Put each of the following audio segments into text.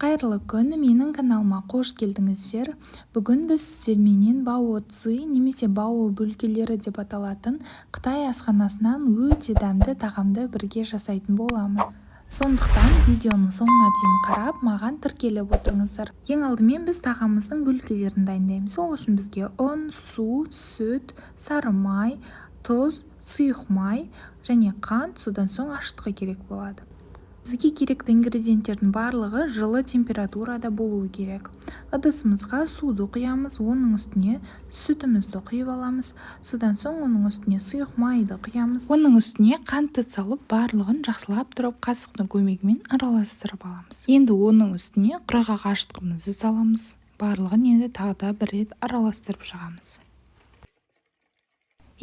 Қайырлы күн, менің каналыма қош келдіңіздер. Бүгін біз сіздерменен бао цзы немесе бао бөлкелері деп аталатын Қытай асханасынан өте дәмді тағамды бірге жасайтын боламыз. Сондықтан видеоның соңына дейін қарап, маған тіркеліп отырыңыздар. Ең алдымен біз тағамымыздың бөлкелерін дайындаймыз. Ол үшін бізге ұн, су, сүт, сары май, тұз, сұйық май және қант, содан соң ашытқы керек болады. Бізге керекті ингредиенттердің барлығы жылы температурада болуы керек. Ыдысымызға суды құямыз, оның үстіне сүтімізді құйып аламыз. Содан соң оның үстіне сұйық майды құямыз. Оның үстіне қантты салып, барлығын жақсылап тұрып, қасықтың көмегімен араластырып аламыз. Енді оның үстіне құрғақ ашытқымызды саламыз. Барлығын енді тағы да бір рет араластырып шығамыз.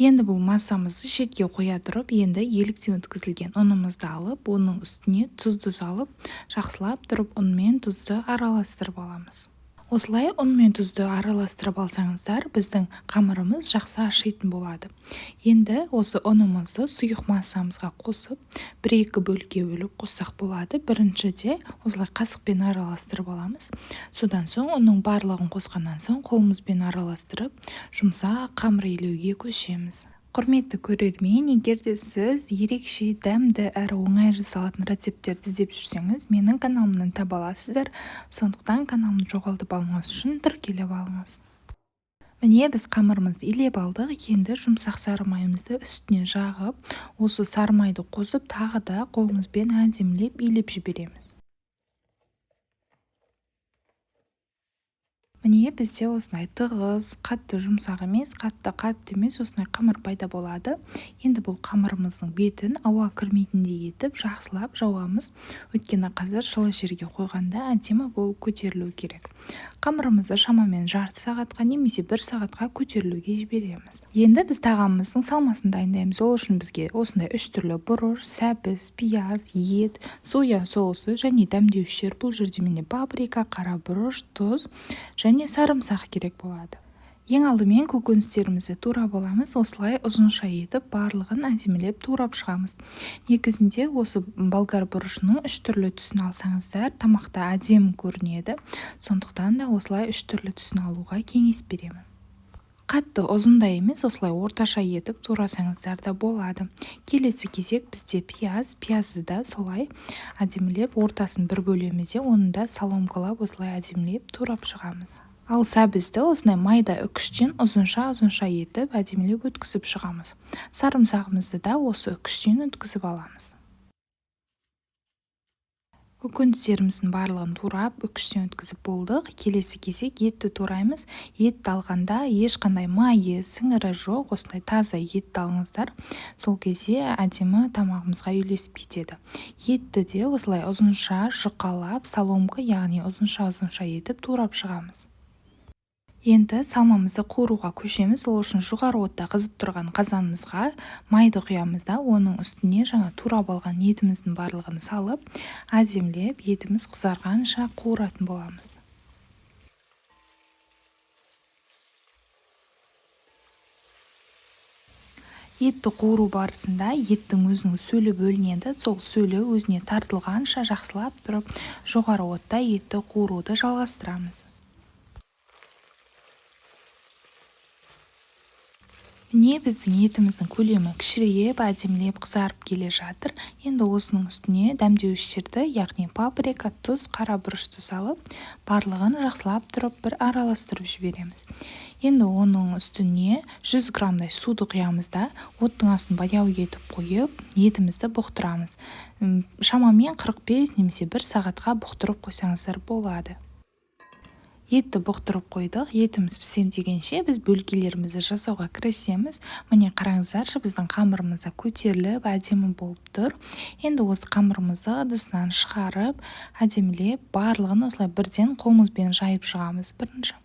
Енді бұл массамызды шетке қоя тұрып, енді еліктен өткізілген ұнымызды алып, оның үстіне тұзды салып, жақсылап тұрып ұн мен тұзды араластырып аламыз. Осылай ұн мен тұзды араластырып алсаңыздар, біздің қамырымыз жақсы ашитын болады. Енді осы ұнымызды сұйық массамызға қосып, 1-2 бөлікке бөліп қоссақ болады. Біріншіде осылай қасықпен араластырып аламыз. Содан соң оның барлығын қосқаннан соң қолымызбен араластырып, жұмсақ қамыр илеуге көшеміз. Құрметті көрермен, егер де сіз ерекше дәмді әрі оңай жасалатын рецепттерді іздеп жүрсеңіз, менің каналымнан таба аласыздар. Сондықтан каналымды жоғалтып алмас үшін тіркеліп алыңыз. Міне біз қамырымызды илеп алдық. Енді жұмсақ сары майымызды үстіне жағып, осы сары майды қосып, тағы да қолымызбен әдемілеп илеп жібереміз. Міне бізде осындай тығыз, қатты жұмсақ емес, қатты емес, осындай қамыр пайда болады. Енді бұл қамырымыздың бетін ауа кірмейтіндей етіп жақсылап жауамыз. Өйткені қазір жылы жерге қойғанда әдемі болып көтерілу керек. Қамырымызды шамамен жарты сағатқа немесе 1 сағатқа көтерілуге жібереміз. Енді біз тағамымыздың салмасын дайындаймыз. Ол үшін бізге осындай 3 түрлі бұрыш, сәбіз, пияз, ет, соя соусы және дәмдеушілер. Бұл жерде менде паприка, қара бұрыш, тұз және сарымсақ керек болады. Ең алдымен көкөністерімізді турап аламыз. Осылай ұзынша етіп барлығын әдемілеп турап шығамыз. Негізінде осы болгар бұрышының 3 түрлі түсін алсаңыздар, тамақта әдемі көрінеді. Сондықтан да осылай 3 түрлі түсін алуға кеңес беремін. Қатты ұзында емес, осылай орташа етіп турасаңыздар да болады. Келесі кезек бізде пиязды да солай әдемілеп ортасын бір бөлеміз де, оны да соломкалап осылай әдемілеп турап шығамыз. Ал сәбізді осындай майда үкіштен ұзынша етіп әдемілеп өткізіп шығамыз. Сарымсағымызды да осы үкіштен өткізіп аламыз. Көкөністеріміздің барлығын турап, үкіштен өткізіп болдық. Келесі кезек етті тураймыз. Етті алғанда ешқандай майы, сіңірі жоқ, осындай таза етті алыңыздар. Сол кезде әдемі тамағымызға үйлесіп кетеді. Етті де осылай ұзынша жұқалап, соломка, яғни ұзынша етіп турап шығамыз. Енді салмамызды қуыруға көшеміз. Ол үшін жоғары отта қызып тұрған қазанымызға майды құямыз да, оның үстіне жаңа турап алған етіміздің барлығын салып, әдемілеп етіміз қызарғанша қуыратын боламыз. Етті қуыру барысында еттің өзінің сөлі бөлінеді. Сол сөлі өзіне тартылғанша жақсылап тұрып, жоғары отта етті қуыруды жалғастырамыз. Міне біздің етіміздің көлемі кішірейіп, әдемілеп қызарып келе жатыр. Енді осының үстіне дәмдеуіштерді, яғни паприка, тұз, қара бұрышты салып, барлығын жақсылап тұрып бір араластырып жібереміз. Енді оның үстіне 100 граммдай суды құямыз да, оттың астын баяу етіп қойып, етімізді бұқтырамыз. Шамамен 45 немесе 1 сағатқа бұқтырып қойсаңыздар болады. Етті бұқтырып қойдық. Етіміз пісем дегенше біз бөлкелерімізді жасауға кірісеміз. Міне қараңыздаршы, біздің қамырымызда көтеріліп, әдемі болып тұр. Енді осы қамырымызды ыдысынан шығарып, әдемілеп, барлығын осылай бірден қолымызбен жайып шығамыз бірінші.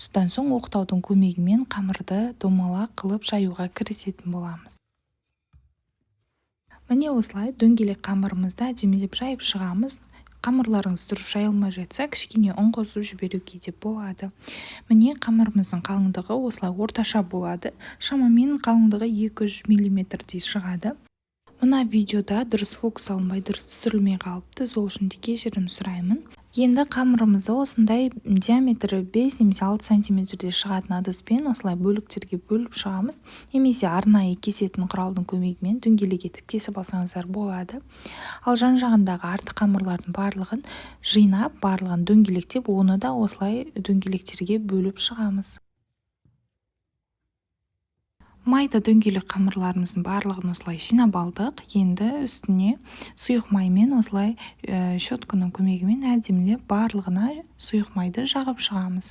Содан соң оқтаудың көмегімен қамырды домалақ қылып жаюға кірісетін боламыз. Міне осылай дөңгелек қамырымызды әдемілеп жайып шығамыз. Қамырларыңыз дұрыс жайылмай жатса, кішкене ұн қосып жіберуге де болады. Міне қамырымыздың қалыңдығы осылай орташа болады. Шамамен қалыңдығы 200 мм шығады. Мына видеода дұрыс фокус алынбай, дұрыс түсірілмей қалыпты, сол үшін де кешірім сұраймын. Енді қамырымызды осындай диаметрі 5 немесе 6 сантиметрде шығатын ыдыспен осылай бөліктерге бөліп шығамыз. Немесе арнайы кесетін құралдың көмегімен дөңгелек етіп кесіп алсаңыздар болады. Ал жан жағындағы артық қамырлардың барлығын жинап, барлығын дөңгелектеп, оны да осылай дөңгелектерге бөліп шығамыз. Майда дөңгелек қамырларымыздың барлығын осылай жинап алдық. Енді үстіне сұйық маймен осылай щетканың көмегімен әдемілеп барлығына сұйық майды жағып шығамыз.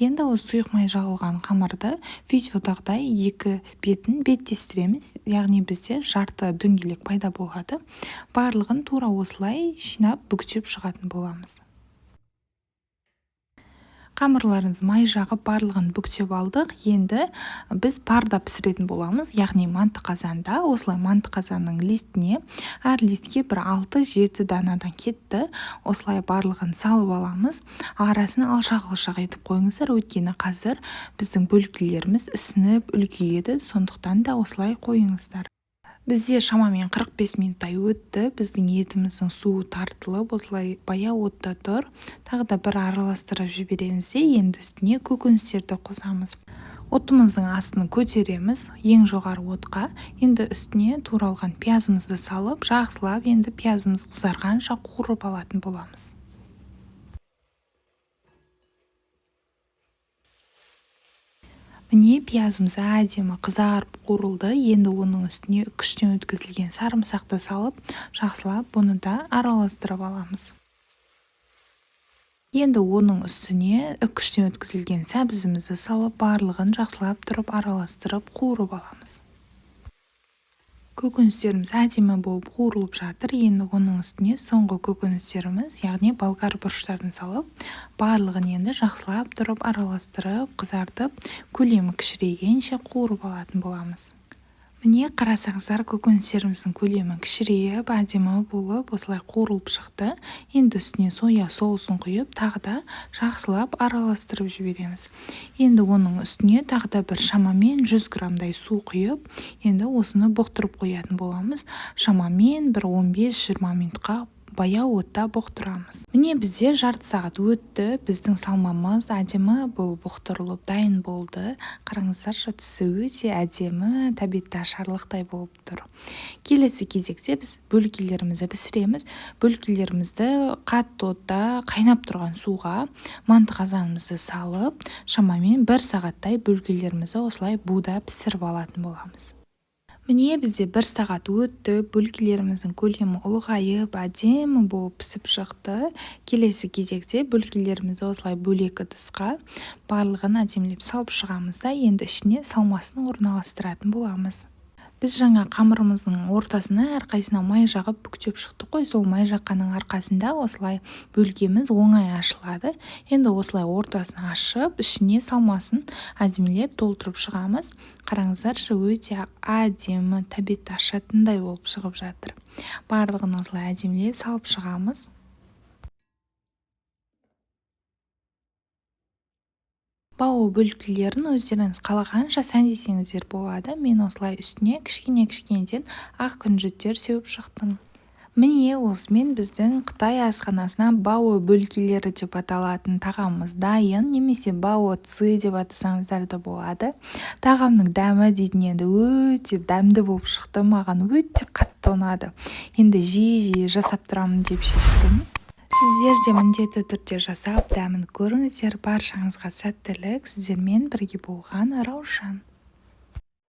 Енді осы сұйық май жағылған қамырды видеодағыдай екі бетін беттестіреміз. Яғни бізде жарты дөңгелек пайда болады. Барлығын тура осылай жинап бүктеп шығатын боламыз. Қамырларымыз май жағып барлығын бүктеп алдық. Енді біз парда пісіретін боламыз, яғни манты қазанда. Осылай манты қазанның листіне, әр листке бір 6-7 данадан кетті. Осылай барлығын салып аламыз. Арасын алшақ-алшақ етіп қойыңыздар, өйткені қазір біздің бөлкелеріміз ісініп үлкейеді, сондықтан да осылай қойыңыздар. Бізде шамамен 45 минуттай өтті. Біздің етіміздің суы тартылып, осылай баяу отта тұр. Тағы да бір араластырып жібереміз де, енді үстіне көкөністерді қосамыз. Отымыздың астын көтереміз ең жоғары отқа. Енді үстіне туралған пиязымызды салып, жақсылап, енді пиязымыз қызарғанша қуырып алатын боламыз. Міне пиязымыз әдемі қызарып қуырылды. Енді оның үстіне үккіштен өткізілген сарымсақты салып, жақсылап бұны да араластырып аламыз. Енді оның үстіне үккіштен өткізілген сәбізімізді салып, барлығын жақсылап тұрып араластырып қуырып аламыз. Көкөністеріміз әдемі болып қуырылып жатыр. Енді оның үстіне соңғы көкөністеріміз, яғни болгар бұрыштарын салып, барлығын енді жақсылап тұрып араластырып, қызартып, көлемі кішірейгенше қуырып алатын боламыз. Міне қарасаңыздар, көкөністеріміздің көлемі кішірейіп, әдемі болып, осылай қуырылып шықты. Енді үстіне соя соусын құйып, тағы да жақсылап араластырып жібереміз. Енді оның үстіне тағы да бір шамамен 100 граммдай су құйып, енді осыны бұқтырып қоятын боламыз. Шамамен бір 15-20 минутқа баяу отта бұқтырамыз. Міне бізде жарты сағат өтті. Біздің салмамыз әдемі болып бұқтырылып дайын болды. Қараңыздаршы, түсі өте әдемі, тәбетті ашарлықтай болып тұр. Келесі кезекте біз бөлкелерімізді пісіреміз. Бөлкелерімізді қатты отта қайнап тұрған суға манты қазанымызды салып, шамамен 1 сағаттай бөлкелерімізді осылай буда пісіріп алатын боламыз. Міне бізде 1 сағат өтті, бөлкелеріміздің көлемі ұлғайып, әдемі болып пісіп шықты. Келесі кезекте бөлкелерімізді осылай бөлек ыдысқа барлығын әдемілеп салып шығамыз да, енді ішіне салмасын орналастыратын боламыз. Біз жаңа қамырымыздың ортасына әрқайсына май жағып бүктеп шықтық қой, сол май жаққанның арқасында осылай бөлкеміз оңай ашылады. Енді осылай ортасын ашып, ішіне салмасын әдемілеп толтырып шығамыз. Қараңыздаршы, өте әдемі, тәбетті ашатындай болып шығып жатыр. Барлығын осылай әдемілеп салып шығамыз. Бау бөлкелерін өздеріңіз қалағанша сәндесеңіздер болады. Мен осылай үстіне кішкенеден ақ күнжіттер сеуіп шықтым. Міне осымен біздің Қытай асханасына бау бөлкелері деп аталатын тағамымыз дайын, немесе бау ци деп атасаңыздар да болады. Тағамның дәмі дейтін енді өте дәмді болып шықты, маған өте қатты ұнады. Енді жиі жасап тұрамын деп шештім. Сіздер де міндетті түрде жасап дәмін көріңіздер. Баршаңызға сәттілік. Сіздермен бірге болған Раушан.